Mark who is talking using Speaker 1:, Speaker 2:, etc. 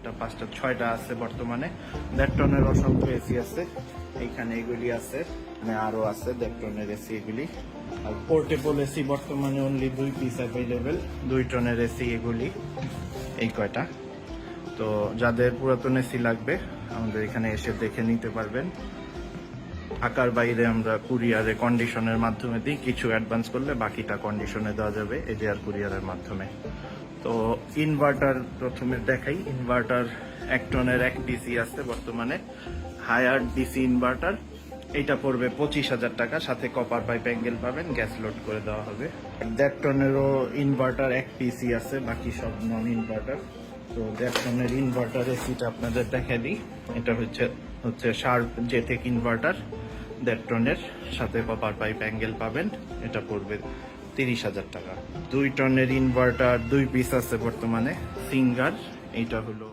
Speaker 1: চারটা পাঁচটা ছয়টা আছে বর্তমানে। 1.5 টনের অসংখ্য এসি আছে, এইখানে এগুলি আছে, মানে আরো আছে 1.5 টনের এসি এগুলি। আর পোর্টেবল এসি বর্তমানে অনলি 2 পিস অ্যাভেলেবেল, 2 টনের এসি এগুলি, এই কয়টা। তো যাদের পুরাতন এসি লাগবে আমাদের এখানে এসে দেখে নিতে পারবেন। ঢাকার বাইরে আমরা কুরিয়ারে কন্ডিশনের মাধ্যমে দিই, কিছু অ্যাডভান্স করলে বাকিটা কন্ডিশনে দেওয়া যাবে এজেআর কুরিয়ারের মাধ্যমে। তো ইনভার্টার প্রথমে দেখাই। ইনভার্টার 1 টনের 1 ডিসি আছে বর্তমানে, হায়ার ডিসি ইনভার্টার। এইটা পড়বে 25,000 টাকা, সাথে কপার পাইপ অ্যাঙ্গেল পাবেন, গ্যাস লোড করে দেওয়া হবে। 1.5 টনেরও ইনভার্টার 1 পিসি আছে, বাকি সব নন ইনভার্টার। তো 1.5 টনের ইনভার্টার এসিটা আপনাদের দেখা দিই। এটা হচ্ছে শার্প জেটেক ইনভার্টার 1.5 টনের, সাথে কপার পাইপ অ্যাঙ্গেল পাবেন। এটা পড়বে 30,000 টাকা। 2 টনের ইনভার্টার 2 পিস আছে বর্তমানে, সিঙ্গার। এইটা হলো